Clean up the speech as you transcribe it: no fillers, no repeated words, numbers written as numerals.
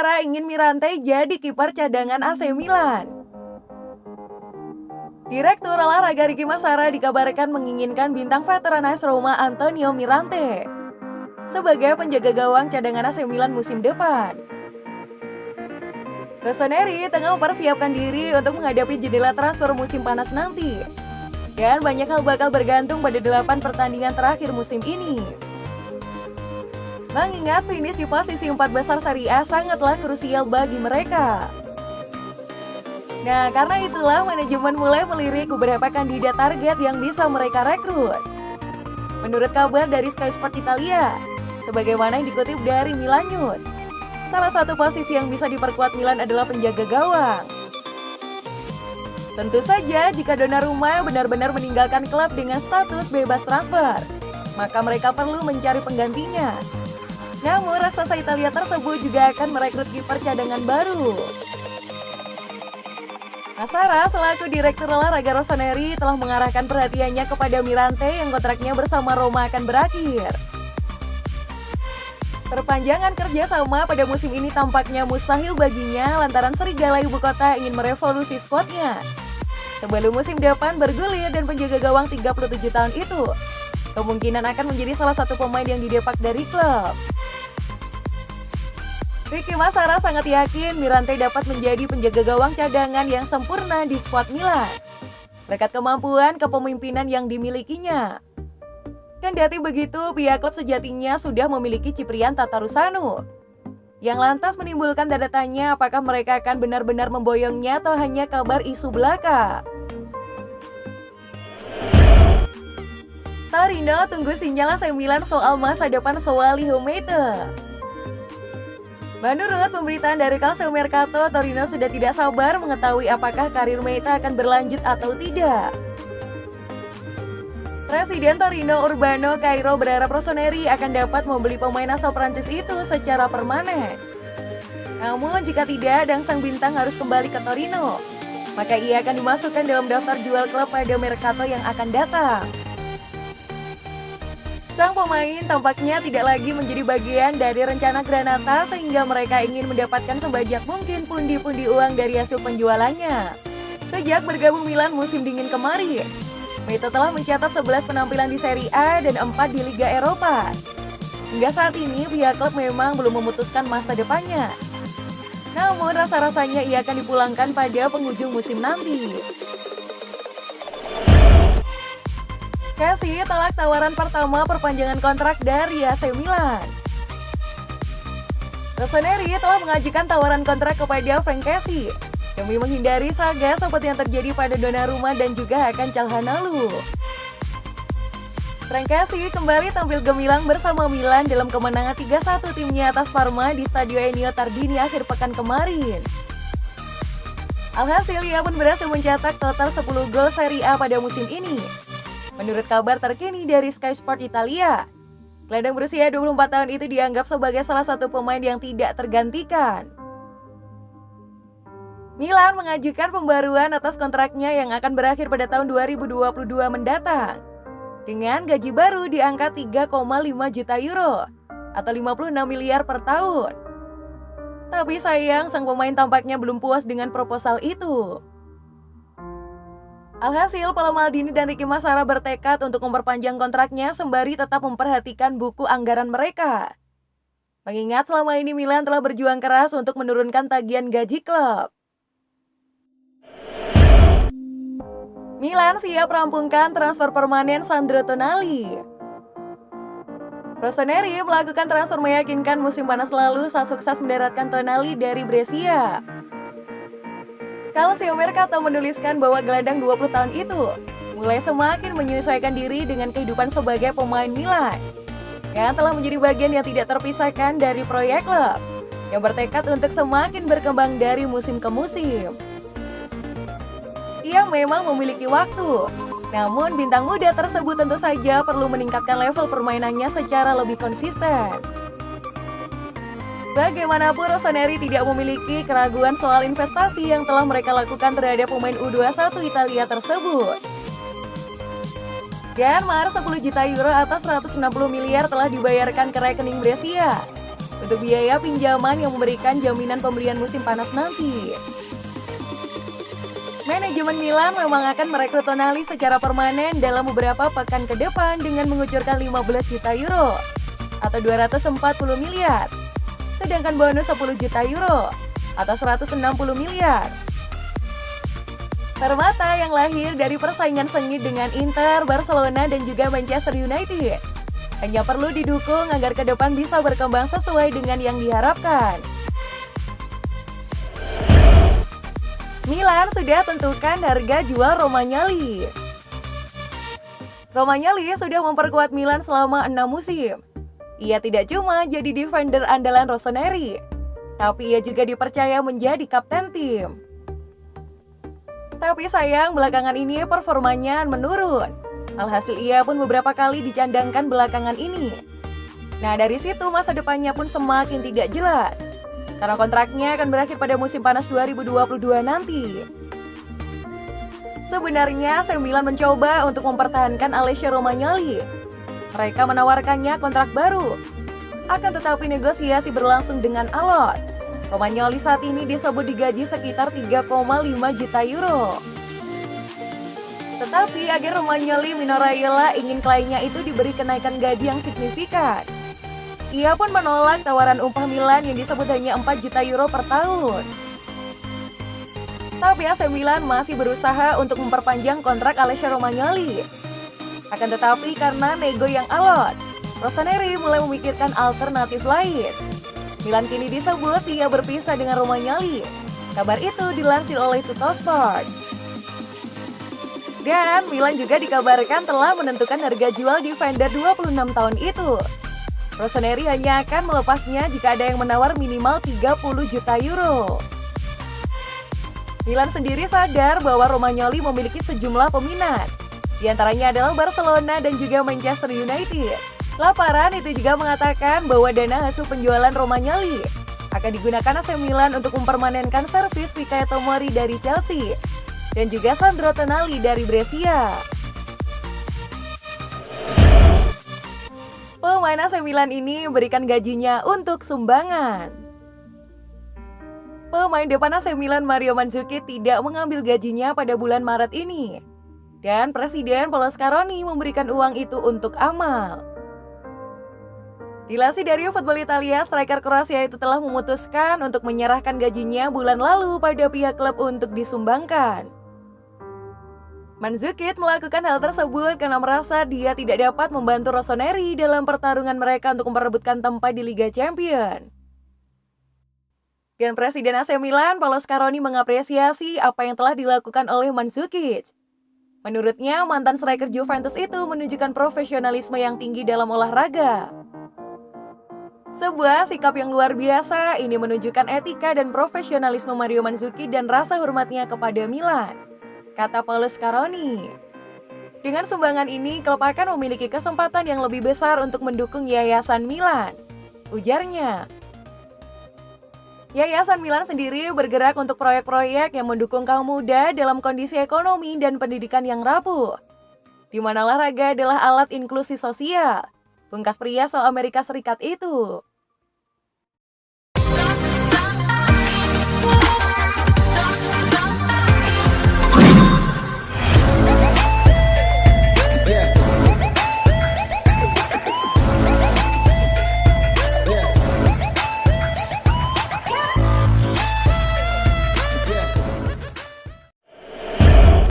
Massara ingin Mirante jadi kiper cadangan AC Milan. Direktur olahraga Ricky Massara dikabarkan menginginkan bintang veteran AS Roma Antonio Mirante sebagai penjaga gawang cadangan AC Milan musim depan. Rossoneri tengah mempersiapkan diri untuk menghadapi jendela transfer musim panas nanti. Dan banyak hal bakal bergantung pada 8 pertandingan terakhir musim ini. Mengingat finish di posisi 4 besar Serie A sangatlah krusial bagi mereka. Nah, karena itulah manajemen mulai melirik beberapa kandidat target yang bisa mereka rekrut. Menurut kabar dari Sky Sport Italia, sebagaimana yang dikutip dari Milan News, salah satu posisi yang bisa diperkuat Milan adalah penjaga gawang. Tentu saja jika Donnarumma benar-benar meninggalkan klub dengan status bebas transfer, maka mereka perlu mencari penggantinya. Namun raksasa Italia tersebut juga akan merekrut kiper cadangan baru. Massara selaku direktur olahraga Rossoneri telah mengarahkan perhatiannya kepada Mirante yang kontraknya bersama Roma akan berakhir. Perpanjangan kerjasama pada musim ini tampaknya mustahil baginya lantaran Serigala Ibu Kota ingin merevolusi skuadnya. Sebelum musim depan bergulir dan penjaga gawang 37 tahun itu kemungkinan akan menjadi salah satu pemain yang didepak dari klub. Ricky Massara sangat yakin Mirante dapat menjadi penjaga gawang cadangan yang sempurna di skuad Milan berkat kemampuan kepemimpinan yang dimilikinya. Kendati begitu, pihak klub sejatinya sudah memiliki Ciprian Tatarusanu yang lantas menimbulkan tanda tanya apakah mereka akan benar-benar memboyongnya atau hanya kabar isu belaka. Torino tunggu sinyal AC Milan soal masa depan João Meite. Menurut pemberitaan dari Calcio Mercato, Torino sudah tidak sabar mengetahui apakah karir Meite akan berlanjut atau tidak. Presiden Torino Urbano Cairo berharap Rossoneri akan dapat membeli pemain asal Prancis itu secara permanen. Namun jika tidak dan sang bintang harus kembali ke Torino, maka ia akan dimasukkan dalam daftar jual klub pada Mercato yang akan datang. Sang pemain tampaknya tidak lagi menjadi bagian dari rencana Granata sehingga mereka ingin mendapatkan sebanyak mungkin pundi-pundi uang dari hasil penjualannya. Sejak bergabung Milan musim dingin kemarin, Meite telah mencatat 11 penampilan di Serie A dan 4 di Liga Eropa. Hingga saat ini pihak klub memang belum memutuskan masa depannya. Namun rasa-rasanya ia akan dipulangkan pada penghujung musim nanti. Kessie tolak tawaran pertama perpanjangan kontrak dari AC Milan. Rossoneri telah mengajukan tawaran kontrak kepada Franck Kessie demi menghindari saga seperti yang terjadi pada Donnarumma dan juga Hakan Calhanoglu. Franck Kessie kembali tampil gemilang bersama Milan dalam kemenangan 3-1 timnya atas Parma di Stadio Ennio Tardini akhir pekan kemarin. Alhasil ia pun berhasil mencetak total 10 gol Serie A pada musim ini. Menurut kabar terkini dari Sky Sport Italia, gelandang berusia 24 tahun itu dianggap sebagai salah satu pemain yang tidak tergantikan. Milan mengajukan pembaruan atas kontraknya yang akan berakhir pada tahun 2022 mendatang dengan gaji baru di angka 3,5 juta euro atau 56 miliar per tahun. Tapi sayang sang pemain tampaknya belum puas dengan proposal itu. Alhasil, Paolo Maldini dan Ricky Massara bertekad untuk memperpanjang kontraknya sembari tetap memperhatikan buku anggaran mereka. Mengingat selama ini Milan telah berjuang keras untuk menurunkan tagihan gaji klub. Milan siap rampungkan transfer permanen Sandro Tonali. Rossoneri melakukan transfer meyakinkan musim panas lalu saat sukses mendaratkan Tonali dari Brescia. Calcio Mercato menuliskan bahwa gelandang 20 tahun itu mulai semakin menyesuaikan diri dengan kehidupan sebagai pemain Milan yang telah menjadi bagian yang tidak terpisahkan dari proyek klub yang bertekad untuk semakin berkembang dari musim ke musim. Ia memang memiliki waktu, namun bintang muda tersebut tentu saja perlu meningkatkan level permainannya secara lebih konsisten. Bagaimanapun Rossoneri tidak memiliki keraguan soal investasi yang telah mereka lakukan terhadap pemain U21 Italia tersebut. Dan mahar 10 juta euro atau 160 miliar telah dibayarkan ke rekening Brescia. untuk biaya pinjaman yang memberikan jaminan pembelian musim panas nanti. Manajemen Milan memang akan merekrut Tonali secara permanen dalam beberapa pekan ke depan dengan mengucurkan 15 juta euro atau 240 miliar, sedangkan bonus 10 juta euro atau 160 miliar. Permata yang lahir dari persaingan sengit dengan Inter, Barcelona, dan juga Manchester United hanya perlu didukung agar ke depan bisa berkembang sesuai dengan yang diharapkan. Milan sudah tentukan harga jual Romagnoli. Romagnoli sudah memperkuat Milan selama 6 musim. Ia tidak cuma jadi defender andalan Rossoneri, tapi ia juga dipercaya menjadi kapten tim. Tapi sayang belakangan ini performanya menurun. Alhasil ia pun beberapa kali dicandangkan belakangan ini. Nah dari situ masa depannya pun semakin tidak jelas, karena kontraknya akan berakhir pada musim panas 2022 nanti. Sebenarnya AC Milan mencoba untuk mempertahankan Alessio Romagnoli. Mereka menawarkannya kontrak baru. Akan tetapi negosiasi berlangsung dengan alot. Romagnoli saat ini disebut digaji sekitar 3,5 juta euro. Tetapi agen Romagnoli Mino Raiola ingin kliennya itu diberi kenaikan gaji yang signifikan. Ia pun menolak tawaran upah Milan yang disebut hanya 4 juta euro per tahun. Tapi AC Milan masih berusaha untuk memperpanjang kontrak Alessio Romagnoli. Akan tetapi karena nego yang alot, Rossoneri mulai memikirkan alternatif lain. Milan kini disebut ia berpisah dengan Romagnoli. Kabar itu dilansir oleh Tuttosport. Dan Milan juga dikabarkan telah menentukan harga jual defender 26 tahun itu. Rossoneri hanya akan melepasnya jika ada yang menawar minimal 30 juta euro. Milan sendiri sadar bahwa Romagnoli memiliki sejumlah peminat. Di antaranya adalah Barcelona dan juga Manchester United. Laporan itu juga mengatakan bahwa dana hasil penjualan Romagnoli akan digunakan AC Milan untuk mempermanenkan servis Fikayo Tomori dari Chelsea dan juga Sandro Tonali dari Brescia. Pemain AC Milan ini berikan gajinya untuk sumbangan. Pemain depan AC Milan Mario Mandzukic tidak mengambil gajinya pada bulan Maret ini. Dan Presiden Paolo Scaroni memberikan uang itu untuk amal. Dilansir dari Football Italia, striker Kroasia itu telah memutuskan untuk menyerahkan gajinya bulan lalu pada pihak klub untuk disumbangkan. Mandzukic melakukan hal tersebut karena merasa dia tidak dapat membantu Rossoneri dalam pertarungan mereka untuk memperebutkan tempat di Liga Champions. Dan Presiden AC Milan, Paolo Scaroni mengapresiasi apa yang telah dilakukan oleh Mandzukic. Menurutnya, mantan striker Juventus itu menunjukkan profesionalisme yang tinggi dalam olahraga. Sebuah sikap yang luar biasa, ini menunjukkan etika dan profesionalisme Mario Mandzukic dan rasa hormatnya kepada Milan, kata Paolo Scaroni. Dengan sumbangan ini, klub akan memiliki kesempatan yang lebih besar untuk mendukung Yayasan Milan, ujarnya. Yayasan Milan sendiri bergerak untuk proyek-proyek yang mendukung kaum muda dalam kondisi ekonomi dan pendidikan yang rapuh, di mana olahraga adalah alat inklusi sosial, pungkas pria asal Amerika Serikat itu.